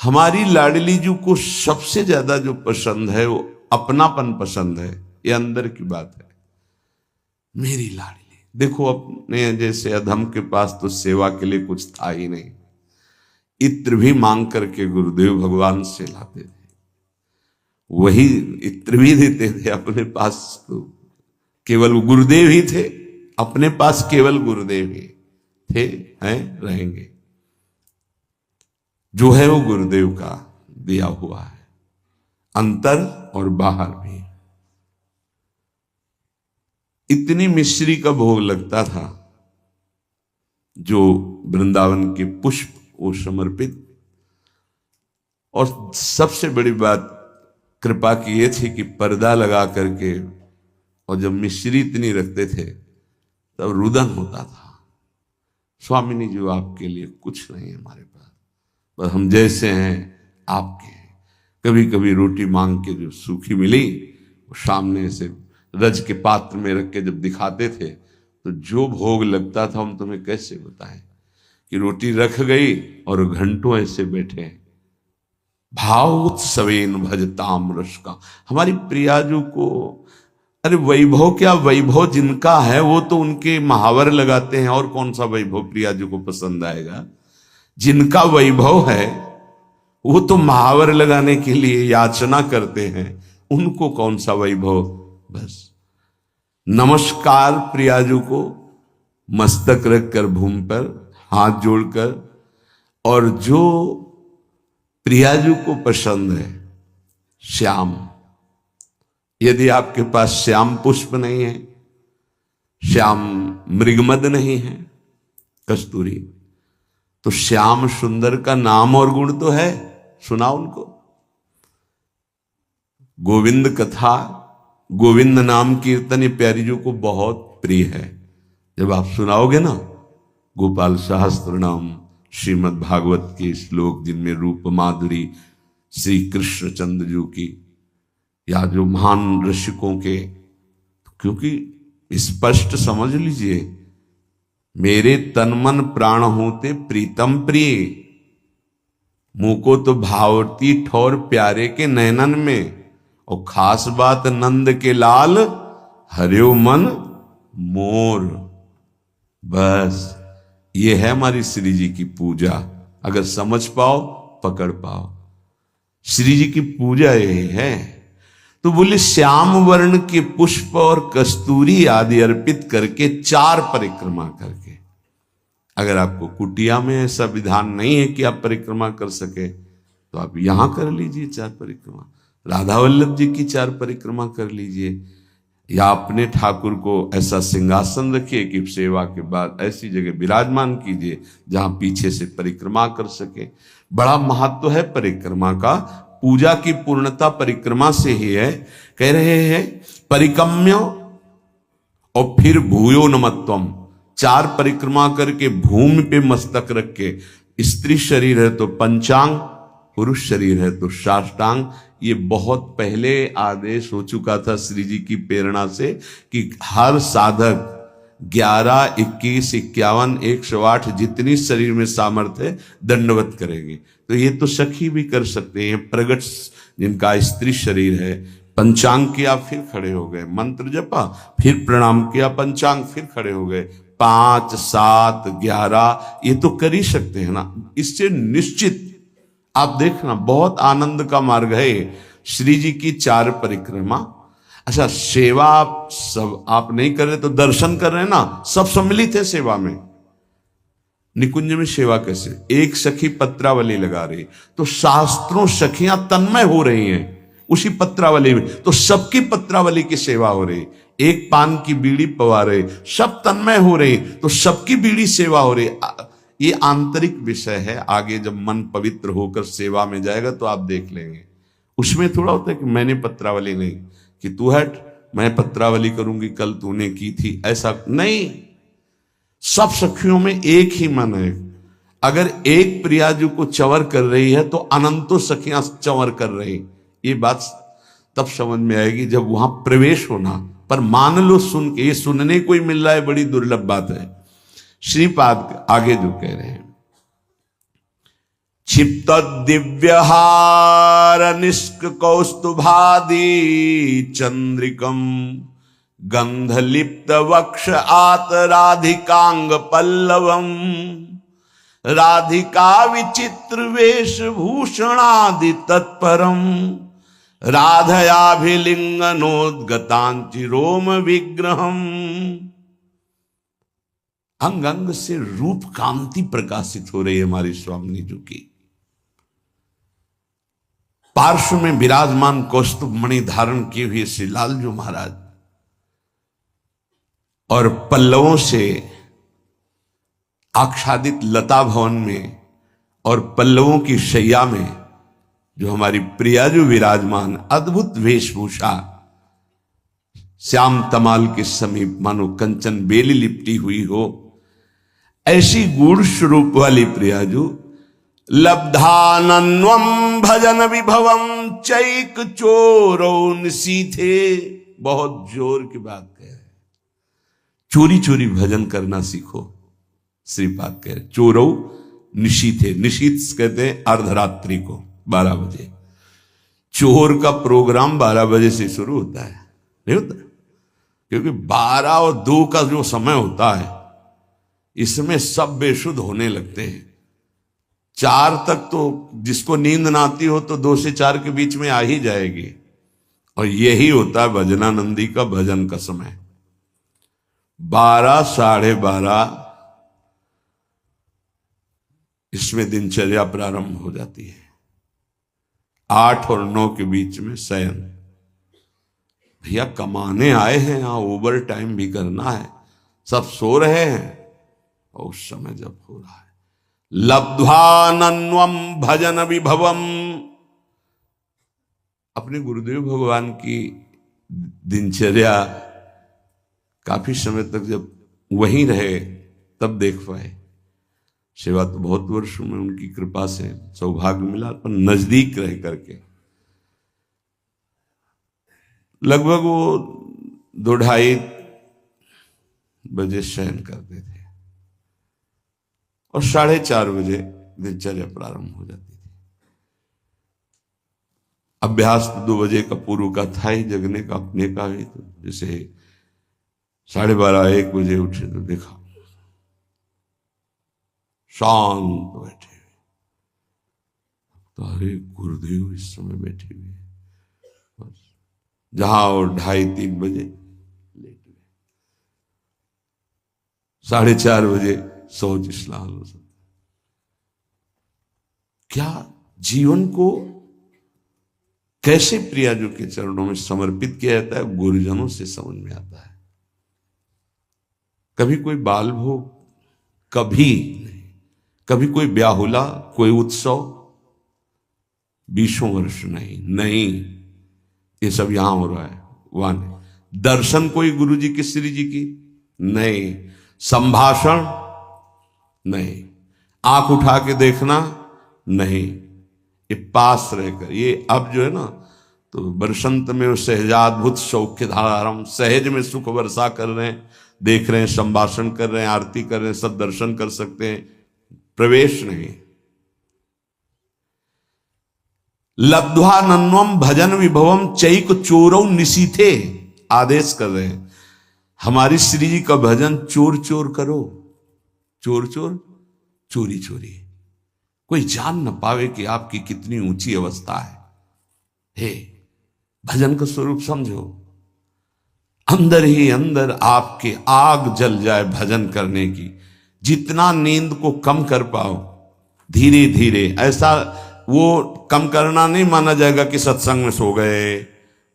हमारी लाडली जी को सबसे ज्यादा जो पसंद है वो अपनापन पसंद है। ये अंदर की बात है। मेरी लाडली देखो, अपने जैसे अधम के पास तो सेवा के लिए कुछ था ही नहीं। इत्र भी मांग करके गुरुदेव भगवान से लाते थे, वही इत्र भी देते थे। अपने पास तो केवल गुरुदेव ही थे, अपने पास केवल गुरुदेव ही थे, हैं, रहेंगे। जो है वो गुरुदेव का दिया हुआ है, अंतर और बाहर भी। इतनी मिश्री का भोग लगता था, जो वृंदावन के पुष्प वो समर्पित। और सबसे बड़ी बात कृपा की ये थी कि पर्दा लगा करके, और जब मिश्री इतनी रखते थे तब रुदन होता था, स्वामिनी जी आपके लिए कुछ नहीं है हमारे पास, बस हम जैसे हैं आपके हैं। कभी कभी रोटी मांग के जो सूखी मिली वो सामने से रज के पात्र में रख के जब दिखाते थे तो जो भोग लगता था, हम तुम्हें कैसे बताएं कि रोटी रख गई और घंटों ऐसे बैठे हैं। भाव उत्सवेन भजताम रस का। हमारी प्रियाजू को, अरे वैभव क्या, वैभव जिनका है वो तो उनके महावर लगाते हैं, और कौन सा वैभव प्रियाजू को पसंद आएगा। जिनका वैभव है वो तो महावर लगाने के लिए याचना करते हैं, उनको कौन सा वैभव। बस नमस्कार प्रियाजू को, मस्तक रखकर भूमि पर हाथ जोड़कर। और जो प्रियाजू को पसंद है श्याम, यदि आपके पास श्याम पुष्प नहीं है, श्याम मृगमद नहीं है, कस्तूरी, तो श्याम सुंदर का नाम और गुण तो है, सुना उनको। गोविंद कथा, गोविंद नाम कीर्तन ये प्यारी जी को बहुत प्रिय है। जब आप सुनाओगे ना गोपाल सहस्त्र नाम, श्रीमद् भागवत के श्लोक जिनमें रूप माधुरी श्री कृष्ण चंद्र जी की, या जो महान ऋषिकों के, क्योंकि स्पष्ट समझ लीजिए, मेरे तन मन प्राण होते प्रीतम प्रिय, मुंह को तो भावती ठौर प्यारे के नैनन में, और खास बात नंद के लाल हरियो मन मोर। बस ये है हमारी श्री जी की पूजा। अगर समझ पाओ, पकड़ पाओ, श्री जी की पूजा यही है। तो बोले श्याम वर्ण के पुष्प और कस्तूरी आदि अर्पित करके 4 परिक्रमा करके। अगर आपको कुटिया में ऐसा विधान नहीं है कि आप परिक्रमा कर सके, तो आप यहां कर लीजिए 4 परिक्रमा। राधा वल्लभ जी की 4 परिक्रमा कर लीजिए, या अपने ठाकुर को ऐसा सिंहासन रखिए कि सेवा के बाद ऐसी जगह विराजमान कीजिए जहां पीछे से परिक्रमा कर सके। बड़ा महत्व है परिक्रमा का। पूजा की पूर्णता परिक्रमा से ही है। कह रहे हैं परिक्रम्य और फिर भूयो नमत्वम। 4 परिक्रमा करके भूमि पे मस्तक रख के, स्त्री शरीर है तो पंचांग, पुरुष शरीर है तो साष्टांग। ये बहुत पहले आदेश हो चुका था श्री जी की प्रेरणा से कि हर साधक 11, 21, 51, 108 जितनी शरीर में सामर्थ्य है दंडवत करेंगे। तो ये तो सखी भी कर सकते हैं। प्रगट जिनका स्त्री शरीर है, पंचांग किया फिर खड़े हो गए, मंत्र जपा फिर प्रणाम किया, पंचांग फिर खड़े हो गए, 5, 7, 11 ये तो कर ही सकते हैं ना। इससे निश्चित आप देखना बहुत आनंद का मार्ग है श्री जी की 4 परिक्रमा। अच्छा, सेवा आप सब आप नहीं कर रहे तो दर्शन कर रहे हैं ना, सब सम्मिलित है सेवा में। निकुंज में सेवा कैसे, एक सखी पत्रावली लगा रही तो शास्त्रों सखियां तन्मय हो रही हैं उसी पत्रावली में, तो सबकी पत्रावली की सेवा हो रही। एक पान की बीड़ी पवा रहे, सब तन्मय हो रही तो सबकी बीड़ी सेवा हो रही। ये आंतरिक विषय है। आगे जब मन पवित्र होकर सेवा में जाएगा तो आप देख लेंगे। उसमें थोड़ा होता है कि मैंने पत्रावली नहीं, कि तू हट मैं पत्रावली करूंगी, कल तूने की थी, ऐसा नहीं। सब सखियों में एक ही मन है। अगर एक प्रियाजू को चंवर कर रही है तो अनंतों सखियां चंवर कर रही। ये बात तब समझ में आएगी जब वहां प्रवेश होना। पर मान लो सुन के, ये सुनने को ही मिल रहा है, बड़ी दुर्लभ बात है। श्रीपाद आगे जो कह रहे हैं, क्षिप्त दिव्यहार निष्क कौस्तुभादि चंद्रिकम गंधलिप्त वक्ष आत राधिकांग पल्लवम राधिका विचित्र वेशभूषणादि तत्परम राधयाभिलिंगनोद्गतांचि रोम विग्रहम। अंग अंग से रूप कांति प्रकाशित हो रही है हमारी स्वामिनी जी की। पार्श्व में विराजमान कौस्तुभ मणि धारण किए हुए श्री लालजू महाराज और पल्लवों से आच्छादित लता भवन में और पल्लवों की शैया में जो हमारी प्रियाजू विराजमान, अद्भुत वेशभूषा, श्याम तमाल के समीप मानो कंचन बेली लिपटी हुई हो, ऐसी गूढ़ स्वरूप वाली प्रियाजू लब्धानन्वम भजन विभवम चैक चोरो निशीथे। बहुत जोर की बात कह रहे, चोरी चोरी भजन करना सीखो। श्रीपाद कह रहे चोरो निशीथे, निशीथ कहते हैं अर्धरात्रि को 12 बजे। चोर का प्रोग्राम 12 बजे से शुरू होता है, नहीं होता? क्योंकि 12 और 2 का जो समय होता है इसमें सब बेसुध होने लगते हैं। 4 तक तो जिसको नींद ना आती हो तो 2 से 4 के बीच में आ ही जाएगी। और यही होता है भजनानंदी का भजन का समय। 12, 12:30 इसमें दिनचर्या प्रारंभ हो जाती है। 8 और 9 के बीच में शयन। भैया कमाने आए हैं, यहां ओवर टाइम भी करना है, सब सो रहे हैं। और उस समय जब हो रहा है लब्ध्वानन्वम भजन विभवम। अपने गुरुदेव भगवान की दिनचर्या काफी समय तक जब वहीं रहे तब देख पाए। सेवा तो बहुत वर्षों में उनकी कृपा से सौभाग्य मिला, पर नजदीक रह करके लगभग वो 2-2:30 बजे शयन करते थे और 4:30 बजे दिनचर्या प्रारंभ हो जाती थी। अभ्यास तो 2 बजे का पूर्व का था ही, जगने का अपने का ही। तो जैसे 12:30-1 बजे उठे तो देखा शांत बैठे हुए। तो अरे गुरुदेव इस समय बैठे हुए, बस जहां और 2:30-3 बजे लेट गए। 4:30 बजे सोच स्नान हो सकता। क्या जीवन को कैसे प्रियाजू के चरणों में समर्पित किया जाता है, गुरुजनों से समझ में आता है। कभी कोई बाल भोग, कभी नहीं, कभी कोई ब्याहुला, कोई उत्सव, 20 वर्ष नहीं, ये सब यहां हो रहा है, वहां नहीं। दर्शन कोई गुरु जी की, श्री जी की नहीं, संभाषण नहीं, आंख उठा के देखना नहीं, ये पास रहकर। ये अब जो है ना, तो बरसंत में वो सहजाद्भुत सौख्य धारम, सहज में सुख वर्षा कर रहे हैं, देख रहे हैं, संभाषण कर रहे हैं, आरती कर रहे हैं, सब दर्शन कर सकते हैं, प्रवेश नहीं। लब्ध्वानन्वम भजन विभवम चैक चोरौ निशीथे, आदेश कर रहे हैं हमारी श्री जी का भजन चोर चोर करो, चोर चोर, चोरी चोरी, कोई जान न पावे कि आपकी कितनी ऊंची अवस्था है। हे, भजन का स्वरूप समझो। अंदर ही अंदर आपके आग जल जाए भजन करने की। जितना नींद को कम कर पाओ धीरे धीरे, ऐसा वो कम करना नहीं माना जाएगा कि सत्संग में सो गए,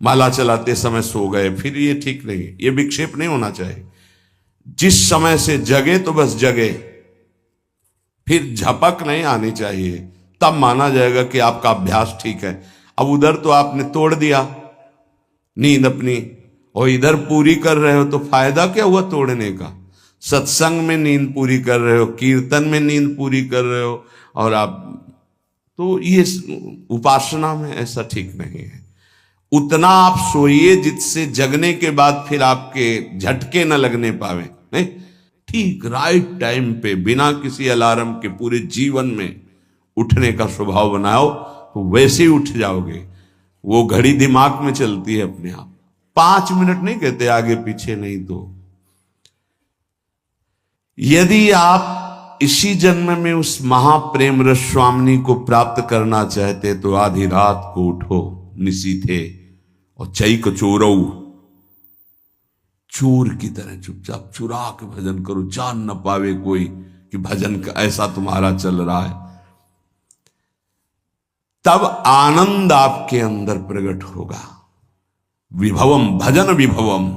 माला चलाते समय सो गए, फिर ये ठीक नहीं, ये विक्षेप नहीं होना चाहिए। जिस समय से जगे तो बस जगे, फिर झपक नहीं आनी चाहिए, तब माना जाएगा कि आपका अभ्यास ठीक है। अब उधर तो आपने तोड़ दिया नींद अपनी, और इधर पूरी कर रहे हो, तो फायदा क्या हुआ तोड़ने का? सत्संग में नींद पूरी कर रहे हो, कीर्तन में नींद पूरी कर रहे हो, और आप तो ये उपासना में ऐसा ठीक नहीं है। उतना आप सोइए जिससे जगने के बाद फिर आपके झटके न लगने पावे। नहीं, ठीक राइट टाइम पे, बिना किसी अलार्म के पूरे जीवन में उठने का स्वभाव बनाओ तो वैसे ही उठ जाओगे। वो घड़ी दिमाग में चलती है अपने आप, 5 मिनट नहीं कहते, आगे पीछे नहीं। तो यदि आप इसी जन्म में उस महाप्रेम रस स्वामिनी को प्राप्त करना चाहते तो आधी रात को उठो निसी थे और चैक चोरऊ, चोर की तरह चुपचाप चुरा के भजन करो, जान न पावे कोई कि भजन का ऐसा तुम्हारा चल रहा है। तब आनंद आपके अंदर प्रकट होगा। विभवम भजन विभवम,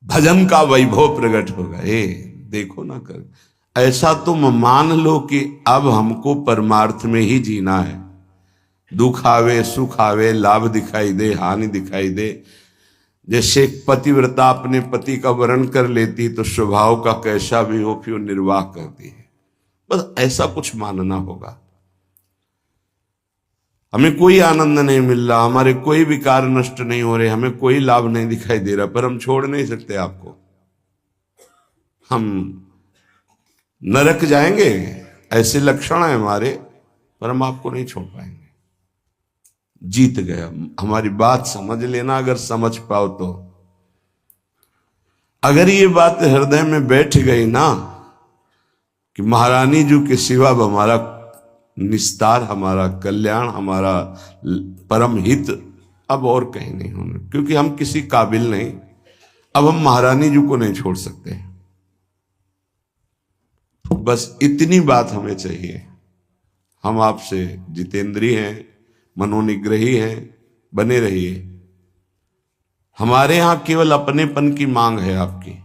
भजन का वैभव प्रकट होगा। देखो ना कर, ऐसा तुम मान लो कि अब हमको परमार्थ में ही जीना है। दुख आवे सुख आवे, लाभ दिखाई दे हानि दिखाई दे, जैसे पतिव्रता अपने पति का वर्ण कर लेती तो स्वभाव का कैसा भी हो फिर निर्वाह करती है। बस ऐसा कुछ मानना होगा। हमें कोई आनंद नहीं मिल रहा, हमारे कोई विकार नष्ट नहीं हो रहे, हमें कोई लाभ नहीं दिखाई दे रहा, पर हम छोड़ नहीं सकते आपको। हम नरक जाएंगे ऐसे लक्षण है हमारे, पर हम आपको नहीं छोड़ पाएंगे। जीत गया। हमारी बात समझ लेना, अगर समझ पाओ तो। अगर ये बात हृदय में बैठ गई ना कि महारानी जी के सिवा हमारा निस्तार, हमारा कल्याण, हमारा परम हित अब और कहीं नहीं होना, क्योंकि हम किसी काबिल नहीं, अब हम महारानी जी को नहीं छोड़ सकते। बस इतनी बात हमें चाहिए। हम आपसे जितेंद्रीय हैं, मनोनिग्रही हैं, बने रहिए। हमारे यहां केवल अपनेपन की मांग है आपकी,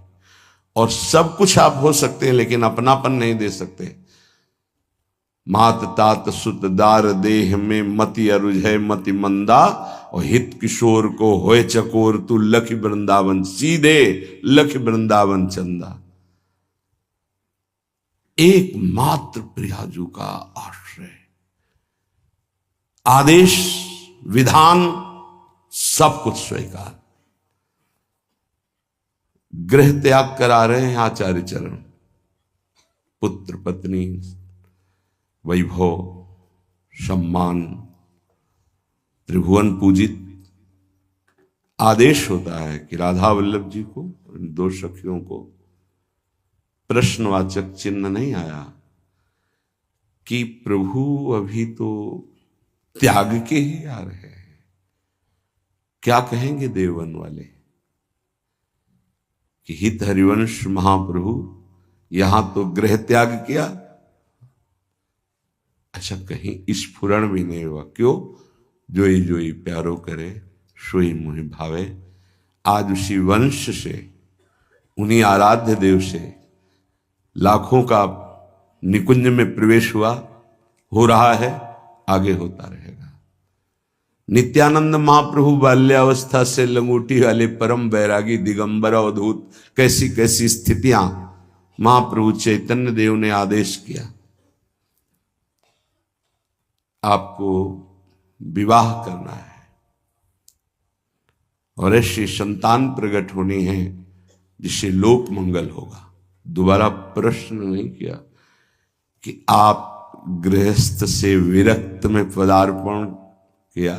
और सब कुछ आप हो सकते हैं लेकिन अपनापन नहीं दे सकते। मात तात सुत दार देह में मति अरुझय मति मंदा, और हित किशोर को होए चकोर तू लख वृंदावन, सीधे लख वृंदावन चंदा। एकमात्र प्रियाजू का आश्रय, आदेश विधान सब कुछ स्वीकार। गृह त्याग करा रहे हैं आचार्य चरण, पुत्र पत्नी वैभव सम्मान त्रिभुवन पूजित। आदेश होता है कि राधा वल्लभ जी को, इन 2 सखियों को प्रश्नवाचक चिन्ह नहीं आया कि प्रभु अभी तो त्याग के ही आ रहे हैं, क्या कहेंगे देववन वाले कि हित हरिवंश महाप्रभु यहां तो गृह त्याग किया। अच्छा, कहीं स्फुरण भी नहीं हुआ। क्यों? जोई जोई प्यारो करे सोई मुहि भावे। आज उसी वंश से, उन्हीं आराध्य देव से लाखों का निकुंज में प्रवेश हुआ, हो रहा है, आगे होता रहेगा। नित्यानंद महाप्रभु बाल्यावस्था से लंगोटी वाले परम बैरागी दिगंबर अवधूत, कैसी कैसी स्थितियां महाप्रभु चैतन्य देव ने आदेश किया, आपको विवाह करना है और ऐसी संतान प्रकट होनी है जिससे लोक मंगल होगा। दोबारा प्रश्न नहीं किया कि आप गृहस्थ से विरक्त में पदार्पण किया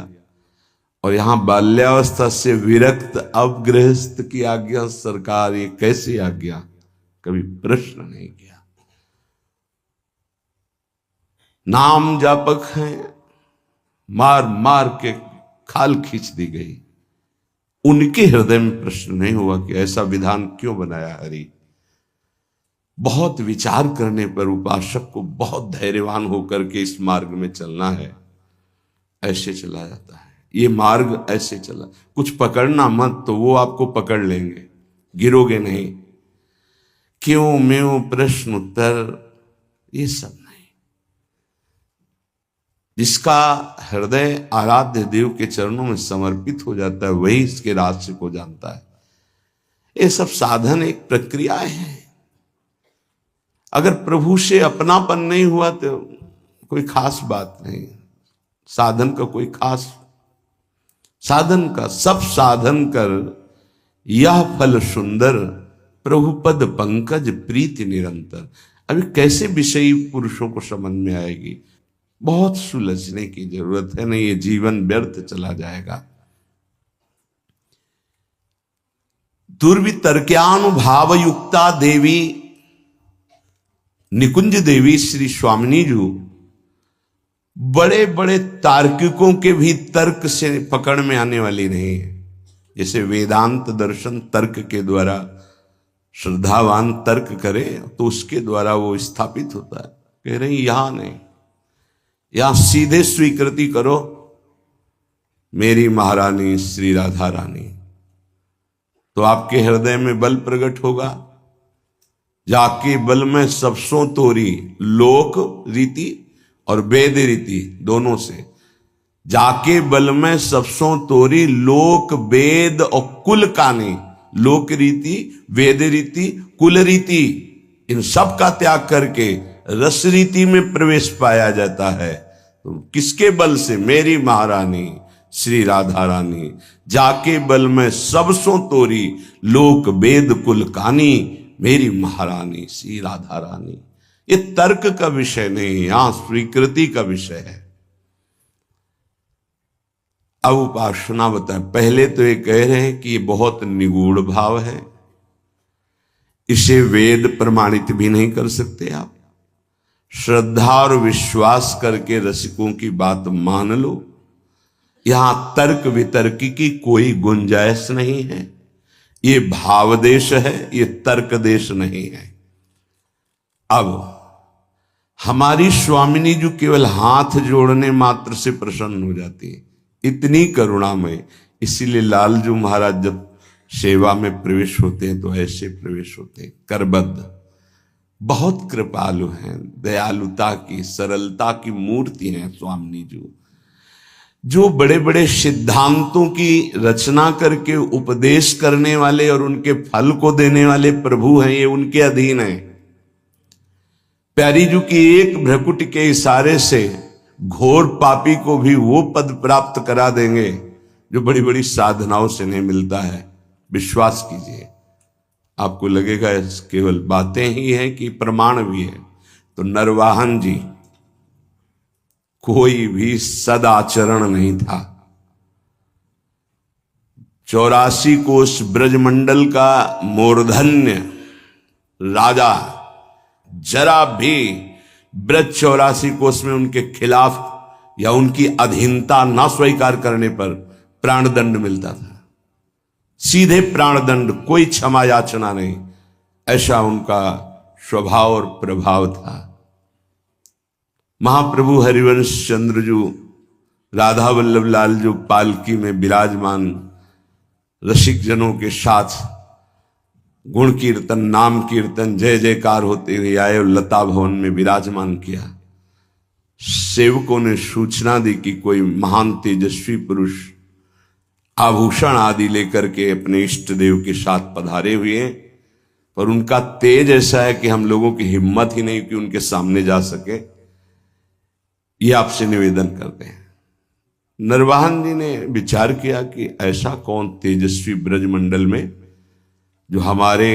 और यहां बाल्यावस्था से विरक्त अब गृहस्थ की आज्ञा, सरकार ये कैसी आज्ञा, कभी प्रश्न नहीं किया। नाम जापक हैं, मार मार के खाल खींच दी गई, उनके हृदय में प्रश्न नहीं हुआ कि ऐसा विधान क्यों बनाया हरि। बहुत विचार करने पर उपासक को बहुत धैर्यवान होकर के इस मार्ग में चलना है। ऐसे चला जाता है ये मार्ग, ऐसे चला। कुछ पकड़ना मत, तो वो आपको पकड़ लेंगे, गिरोगे नहीं। क्यों म्यों प्रश्न उत्तर ये सब नहीं। जिसका हृदय आराध्य देव के चरणों में समर्पित हो जाता है वही इसके रहस्य को जानता है। ये सब साधन एक प्रक्रियाएं हैं। अगर प्रभु से अपनापन नहीं हुआ तो कोई खास बात नहीं। साधन का कोई खास, साधन का सब साधन कर यह फल सुंदर, प्रभु पद पंकज प्रीति निरंतर। अभी कैसे विषयी पुरुषों को समझ में आएगी? बहुत सुलझने की जरूरत है, नहीं ये जीवन व्यर्थ चला जाएगा। दुर्वितर्क्यानुभाव युक्ता देवी निकुंज देवी श्री स्वामिनी जी बड़े बड़े तार्किकों के भी तर्क से पकड़ में आने वाली नहीं है। जैसे वेदांत दर्शन तर्क के द्वारा श्रद्धावान तर्क करे तो उसके द्वारा वो स्थापित होता है। कह रही यहां नहीं, यहां सीधे स्वीकृति करो मेरी महारानी श्री राधा रानी, तो आपके हृदय में बल प्रकट होगा। जाके बल में सबसों तोरी लोक रीति और वेद रीति दोनों से, जाके बल में सबसों तोरी लोक वेद और कुल कानी, लोक रीति वेद रीति कुल रीति, इन सब का त्याग करके रस रीति में प्रवेश पाया जाता है। तो किसके बल से? मेरी महारानी श्री राधा रानी। जाके बल में सबसों तोरी लोक वेद कुल कानी, मेरी महारानी श्री राधा रानी। ये तर्क का विषय नहीं, यहां स्वीकृति का विषय है। अब उपासना बताए। पहले तो ये कह रहे हैं कि ये बहुत निगूढ़ भाव है, इसे वेद प्रमाणित भी नहीं कर सकते आप। श्रद्धा और विश्वास करके रसिकों की बात मान लो। यहां तर्क वितर्क की कोई गुंजाइश नहीं है। ये भाव देश है, ये तर्क देश नहीं है। अब हमारी स्वामिनी जो केवल हाथ जोड़ने मात्र से प्रसन्न हो जाती है, इतनी करुणामय। इसीलिए लालजू महाराज जब सेवा में प्रवेश होते हैं तो ऐसे प्रवेश होते हैं, करबद्ध। बहुत कृपालु हैं, दयालुता की सरलता की मूर्ति हैं स्वामिनी जी। जो बड़े बड़े सिद्धांतों की रचना करके उपदेश करने वाले और उनके फल को देने वाले प्रभु हैं, ये उनके अधीन हैं। प्यारी जी की एक भ्रकुट के इशारे से घोर पापी को भी वो पद प्राप्त करा देंगे जो बड़ी बड़ी साधनाओं से नहीं मिलता है। विश्वास कीजिए, आपको लगेगा केवल बातें ही हैं कि प्रमाण भी है। तो नरवाहन जी कोई भी सदाचरण नहीं था। 84 कोष ब्रजमंडल का मूर्धन्य राजा जरा भी ब्रज 84 कोष में उनके खिलाफ या उनकी अधीनता ना स्वीकार करने पर प्राणदंड मिलता था। सीधे प्राणदंड, कोई क्षमा याचना नहीं। ऐसा उनका स्वभाव और प्रभाव था। महाप्रभु हरिवंश चंद्र जो राधा वल्लभ लाल जो पालकी में विराजमान रसिक जनों के साथ गुण कीर्तन नाम कीर्तन जय जयकार होते हुए आए और लता भवन में विराजमान किया। सेवकों ने सूचना दी कि कोई महान तेजस्वी पुरुष आभूषण आदि लेकर के अपने इष्ट देव के साथ पधारे हुए हैं, पर उनका तेज ऐसा है कि हम लोगों की हिम्मत ही नहीं कि उनके सामने जा सके। ये आपसे निवेदन करते हैं। नरवाहन जी ने विचार किया कि ऐसा कौन तेजस्वी ब्रजमंडल में जो हमारे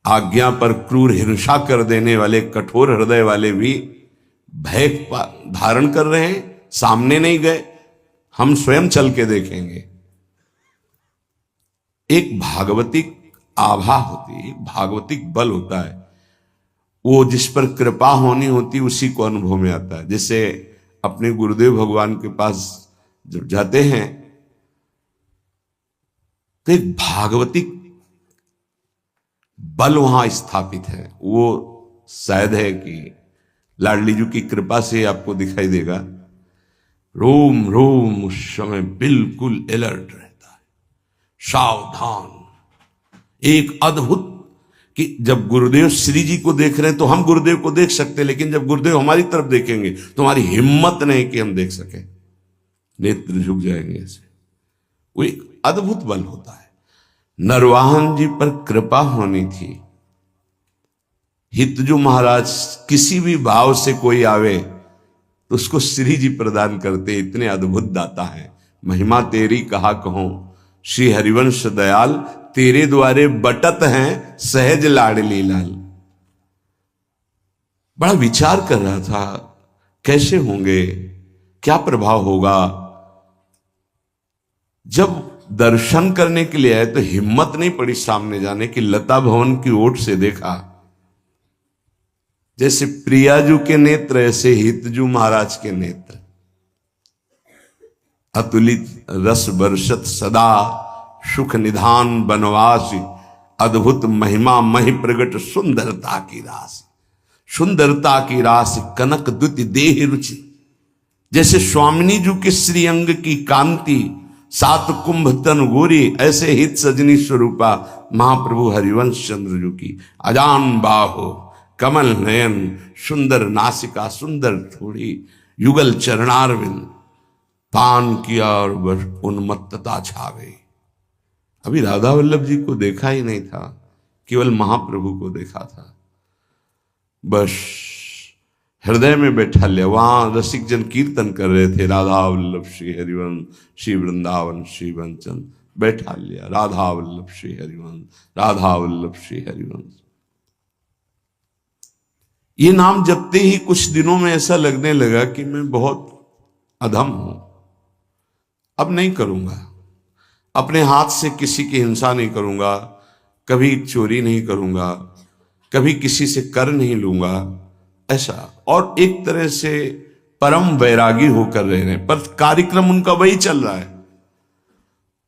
आज्ञा पर क्रूर हिंसा कर देने वाले कठोर हृदय वाले भी भय धारण कर रहे हैं, सामने नहीं गए, हम स्वयं चल के देखेंगे। एक भागवतिक आभा होती है, एक भागवतिक बल होता है। वो जिस पर कृपा होनी होती उसी को अनुभव में आता है। जैसे अपने गुरुदेव भगवान के पास जब जाते हैं तो एक भागवतिक बल वहां स्थापित है। वो शायद है कि लाडली जी की कृपा से आपको दिखाई देगा। रोम रोम उस समय बिल्कुल अलर्ट रहता है, सावधान। एक अद्भुत कि जब गुरुदेव श्री जी को देख रहे हैं तो हम गुरुदेव को देख सकते, लेकिन जब गुरुदेव हमारी तरफ देखेंगे तो हमारी हिम्मत नहीं कि हम देख सके, नेत्र झुक जाएंगे ऐसे। वो एक अद्भुत बल होता है। नरवाहन जी पर कृपा होनी थी। हितजू महाराज किसी भी भाव से कोई आवे तो उसको श्री जी प्रदान करते, इतने अद्भुत दाता है। महिमा तेरी कहा कहो श्री हरिवंश दयाल, तेरे द्वारे बटत हैं सहज लाडली लाल। बड़ा विचार कर रहा था, कैसे होंगे, क्या प्रभाव होगा। जब दर्शन करने के लिए आए तो हिम्मत नहीं पड़ी सामने जाने की। लता भवन की ओट से देखा, जैसे प्रियाजू के नेत्र ऐसे हितजू महाराज के नेत्र, अतुलित रस बरसत सदा, सुख निधान बनवासी, अद्भुत महिमा महि प्रगट सुंदरता की राशि। सुंदरता की राशि कनक द्युति देह रुचि, जैसे स्वामिनी जी के श्रीअंग की कांति, सात कुंभ तन गोरी, ऐसे हित सजनी स्वरूपा महाप्रभु हरिवंश चंद्र जी की। अजान बाहो कमल नयन, सुंदर नासिका सुंदर थोड़ी, युगल चरणारविंद, पान किया और बस उन्मत्तता छा गई। अभी राधा वल्लभ जी को देखा ही नहीं था, केवल महाप्रभु को देखा था। बस हृदय में बैठा लिया। वहां रसिक जन कीर्तन कर रहे थे, राधा वल्लभ श्री हरिवंश, श्री वृंदावन श्री वंचन। बैठा लिया, राधा वल्लभ श्री हरिवंश, राधा वल्लभ श्री हरिवंश। ये नाम जपते ही कुछ दिनों में ऐसा लगने लगा कि मैं बहुत अधम हूं, अब नहीं करूंगा, अपने हाथ से किसी की हिंसा नहीं करूंगा, कभी चोरी नहीं करूंगा, कभी किसी से कर नहीं लूंगा, ऐसा। और एक तरह से परम वैरागी होकर रह रहे हैं, पर कार्यक्रम उनका वही चल रहा है।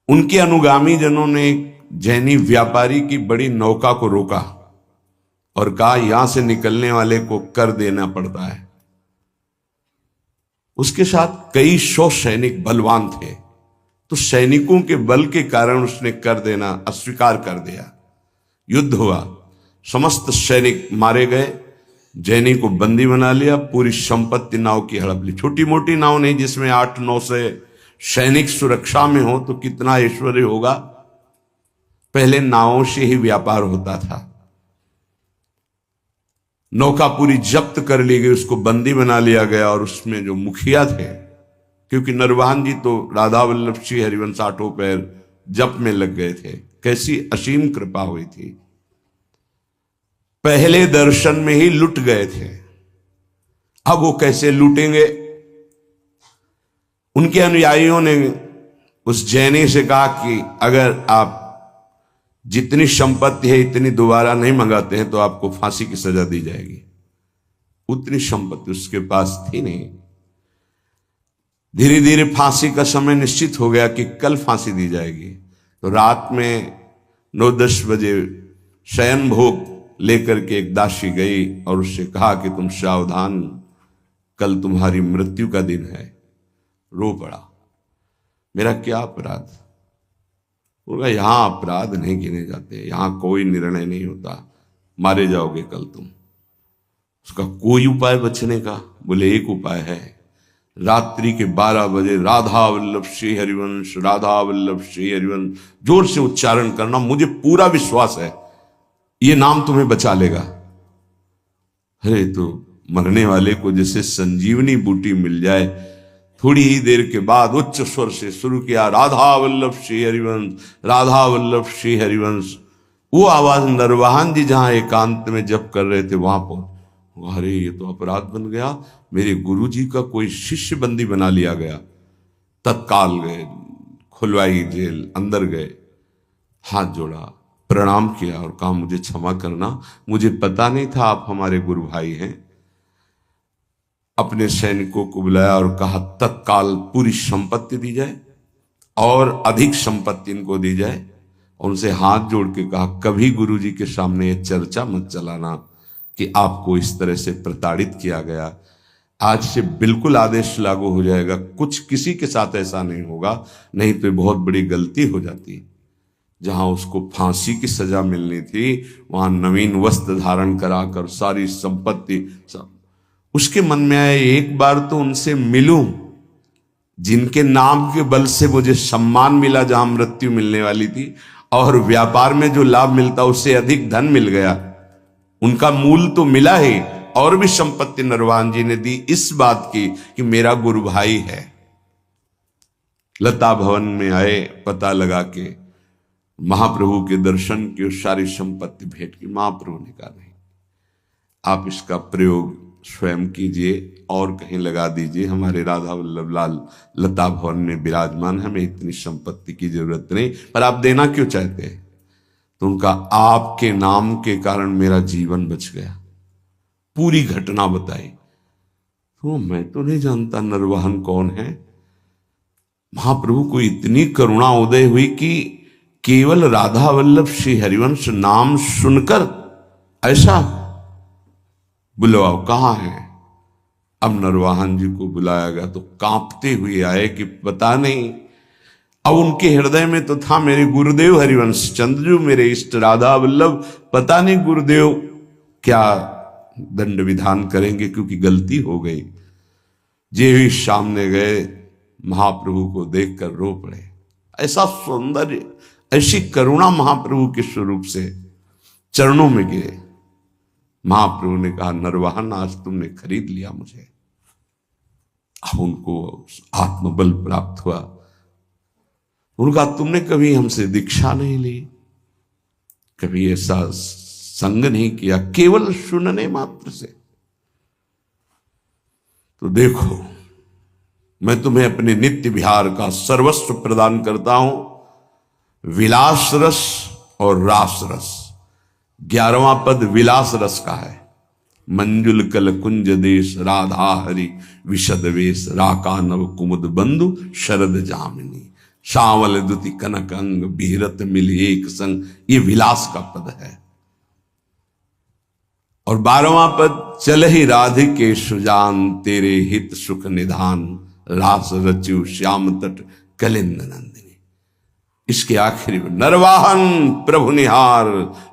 उनके अनुगामी जनों ने जैनी व्यापारी की बड़ी नौका को रोका और कहा यहां से निकलने वाले को कर देना पड़ता है। उसके साथ कई 100 सैनिक बलवान थे, तो सैनिकों के बल के कारण उसने कर देना अस्वीकार कर दिया। युद्ध हुआ, समस्त सैनिक मारे गए, जैनी को बंदी बना लिया, पूरी संपत्ति नाव की हड़प ली। छोटी मोटी नाव नहीं, जिसमें 8-9 से सैनिक सुरक्षा में हो तो कितना ऐश्वर्य होगा। पहले नावों से ही व्यापार होता था। नौका पूरी जब्त कर ली गई, उसको बंदी बना लिया गया। और उसमें जो मुखिया थे, क्योंकि नरवाहन जी तो राधा वल्लभ श्री हरिवंश आठों पैर जप में लग गए थे, कैसी असीम कृपा हुई थी। पहले दर्शन में ही लुट गए थे, अब वो कैसे लूटेंगे। उनके अनुयायियों ने उस जैनी से कहा कि अगर आप जितनी संपत्ति है इतनी दोबारा नहीं मंगाते हैं तो आपको फांसी की सजा दी जाएगी। उतनी संपत्ति उसके पास थी नहीं। धीरे धीरे फांसी का समय निश्चित हो गया कि कल फांसी दी जाएगी। तो रात में 9-10 बजे शयन भोग लेकर के एक दासी गई और उससे कहा कि तुम सावधान, कल तुम्हारी मृत्यु का दिन है। रो पड़ा, मेरा क्या अपराध। बोला यहां अपराध नहीं गिने जाते, यहां कोई निर्णय नहीं होता, मारे जाओगे कल तुम। उसका कोई उपाय बचने का? बोले एक उपाय है, रात्रि के 12 बजे राधा वल्लभ श्री हरिवंश, राधा वल्लभ श्री हरिवंश जोर से उच्चारण करना। मुझे पूरा विश्वास है ये नाम तुम्हें बचा लेगा। अरे तो मरने वाले को जैसे संजीवनी बूटी मिल जाए। थोड़ी ही देर के बाद उच्च स्वर से शुरू किया, राधा वल्लभ श्री हरिवंश, राधा वल्लभ श्री हरिवंश। वो आवाज नरवाहन जी जहां एकांत में जप कर रहे थे वहां पहुंच। अरे ये तो अपराध बन गया, मेरे गुरु जी का कोई शिष्य बंदी बना लिया गया। तत्काल गए, खुलवाई जेल, अंदर गए, हाथ जोड़ा, प्रणाम किया और कहा मुझे क्षमा करना, मुझे पता नहीं था आप हमारे गुरु भाई हैं। अपने सैनिकों को बुलाया और कहा तत्काल पूरी संपत्ति दी जाए और अधिक संपत्ति इनको दी जाए। उनसे हाथ जोड़ के कहा कभी गुरु जी के सामने ये चर्चा मत चलाना कि आपको इस तरह से प्रताड़ित किया गया। आज से बिल्कुल आदेश लागू हो जाएगा, कुछ किसी के साथ ऐसा नहीं होगा, नहीं तो बहुत बड़ी गलती हो जाती। जहां उसको फांसी की सजा मिलनी थी वहां नवीन वस्त्र धारण कराकर सारी संपत्ति सब। उसके मन में आया एक बार तो उनसे मिलूं, जिनके नाम के बल से मुझे सम्मान मिला जहां मृत्यु मिलने वाली थी, और व्यापार में जो लाभ मिलता उससे अधिक धन मिल गया। उनका मूल तो मिला ही, और भी संपत्ति नरवाहन जी ने दी इस बात की कि मेरा गुरु भाई है। लता भवन में आए, पता लगा के महाप्रभु के दर्शन की सारी संपत्ति भेंट की। महाप्रभु ने कहा नहीं, आप इसका प्रयोग स्वयं कीजिए और कहीं लगा दीजिए। हमारे राधा वल्लभ लाल लता भवन में विराजमान, हमें इतनी संपत्ति की जरूरत नहीं, पर आप देना क्यों चाहते हैं? तो उनका आपके नाम के कारण मेरा जीवन बच गया, पूरी घटना बताई। तो मैं तो नहीं जानता नरवाहन कौन है। महाप्रभु को इतनी करुणा उदय हुई कि केवल राधा वल्लभ श्री हरिवंश नाम सुनकर ऐसा बुलवाओ कहाँ है। अब नरवाहन जी को बुलाया गया तो कांपते हुए आए कि पता नहीं। अब उनके हृदय में तो था मेरे गुरुदेव हरिवंश चंद्रजू, मेरे इष्ट राधा वल्लभ, पता नहीं गुरुदेव क्या दंड विधान करेंगे, क्योंकि गलती हो गई। जे भी सामने गए महाप्रभु को देखकर रो पड़े। ऐसा सौंदर्य, ऐसी करुणा महाप्रभु के स्वरूप से चरणों में गिरे। महाप्रभु ने कहा, नरवाहन आज तुमने खरीद लिया मुझे। अब उनको आत्मबल प्राप्त हुआ। उनका तुमने कभी हमसे दीक्षा नहीं ली, कभी ऐसा संग नहीं किया, केवल सुनने मात्र से। तो देखो, मैं तुम्हें अपने नित्य विहार का सर्वस्व प्रदान करता हूं, विलास रस और रास रस। 11वां पद विलास रस का है। मंजुल कल कुंज देश राधा हरि विशद वेश, राका नव कुमुद बंधु शरद जामिनी, श्यामल दुति कनक अंग बिहरत मिल एक संग। ये विलास का पद है। और 12वां पद, चल ही राधिके सुजान तेरे हित सुख निधान, रास रचु श्याम तट कलिंद नंदिनी। इसके आखिरी में, नरवाहन प्रभु निहार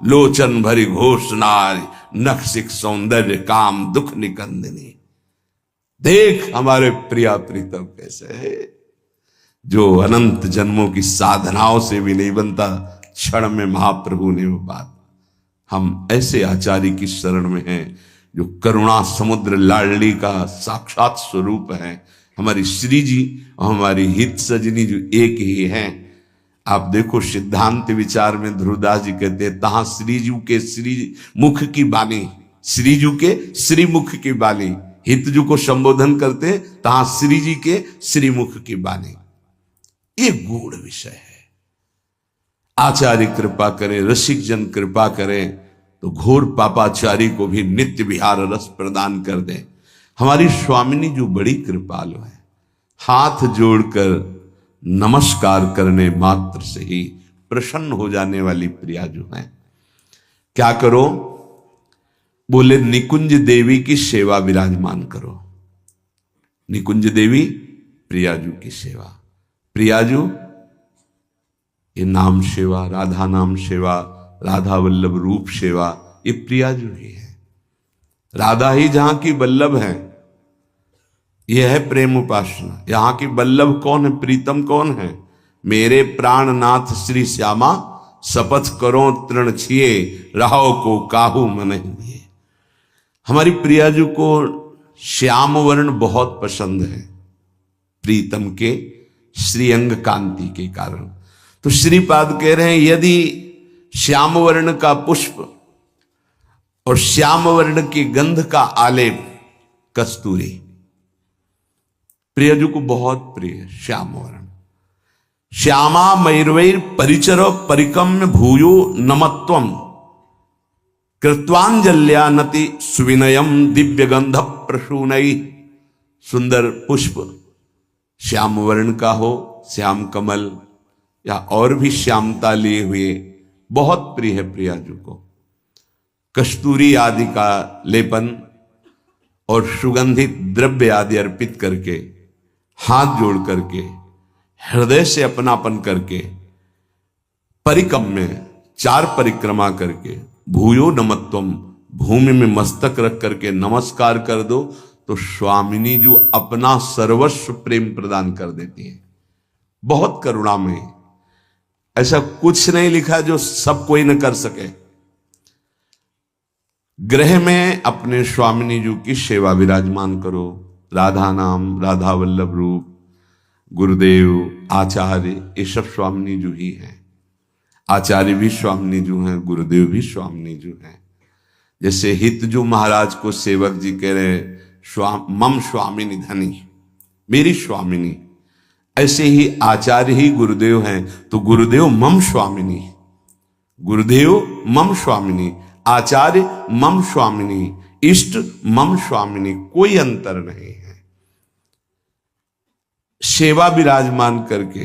लोचन भरी घोष नारी, नक्सिक सौंदर्य काम दुख निकंदिनी। देख हमारे प्रिया प्रीतम कैसे है, जो अनंत जन्मों की साधनाओं से भी नहीं बनता, क्षण में महाप्रभु ने वो बात। हम ऐसे आचार्य की शरण में हैं जो करुणा समुद्र लाडली का साक्षात स्वरूप है। हमारी श्री जी और हमारी हित सजनी जो एक ही हैं। आप देखो सिद्धांत विचार में ध्रुवदास जी कहते हैं, तहां श्रीजू के श्री मुख की बानी, श्रीजू के श्री मुख की बानी, हितजू को संबोधन करते तहां श्री जी के श्री मुख की बानी। ये गूढ़ विषय है। आचार्य कृपा करें, रसिक जन कृपा करें तो घोर पापाचारी को भी नित्य विहार रस प्रदान कर दें। हमारी स्वामिनी जो बड़ी कृपालु है, हाथ जोड़कर नमस्कार करने मात्र से ही प्रसन्न हो जाने वाली प्रिया जो है। क्या करो? बोले निकुंज देवी की सेवा विराजमान करो। निकुंज देवी प्रियाजू की सेवा। प्रियाजू ये नाम सेवा, राधा नाम सेवा, राधा वल्लभ रूप सेवा, ये प्रियाजू ही है। राधा ही जहां की वल्लभ है, यह है प्रेम उपासना। यहां की वल्लभ कौन है, प्रीतम कौन है? मेरे प्राणनाथ श्री श्यामा, शपथ करो तृण छिए, रहो को काहू मन दिए। हमारी प्रियाजू को श्याम वर्ण बहुत पसंद है, प्रीतम के श्रीअंग कांति के कारण। तो श्रीपाद कह रहे हैं, यदि श्याम वर्ण का पुष्प और श्याम वर्ण की गंध का आलेप कस्तूरी प्रियजू को बहुत प्रिय है। श्याम वर्ण। श्यामा मयूरवैर परिचरो परिकम्य भूयो नमत्वम, कृत्वांजल्यानति सुविनयम दिव्य गंध प्रसूनई। सुंदर पुष्प श्याम वर्ण का हो, श्याम कमल या और भी श्यामता लिए हुए, बहुत प्रिय है प्रियाजू को। कस्तूरी आदि का लेपन और सुगंधित द्रव्य आदि अर्पित करके, हाथ जोड़ करके, हृदय से अपनापन करके, परिकम में 4 परिक्रमा करके, भूयो नमत्वम, भूमि में मस्तक रख करके नमस्कार कर दो तो स्वामिनी जो अपना सर्वस्व प्रेम प्रदान कर देती है। बहुत करुणा में, ऐसा कुछ नहीं लिखा जो सब कोई न कर सके। गृह में अपने स्वामिनी जी की सेवा विराजमान करो। राधा नाम, राधा वल्लभ रूप, गुरुदेव, आचार्य, ये सब स्वामिनी जी ही हैं। आचार्य भी स्वामिनी जी हैं, गुरुदेव भी स्वामिनी जी हैं। जैसे हितजू महाराज को सेवक जी कह रहे मम स्वामिनी धनी, मेरी स्वामिनी, ऐसे ही आचार्य ही गुरुदेव हैं, तो गुरुदेव मम स्वामिनी, गुरुदेव मम स्वामिनी, आचार्य मम स्वामिनी, इष्ट मम स्वामिनी, कोई अंतर नहीं है। सेवा विराजमान करके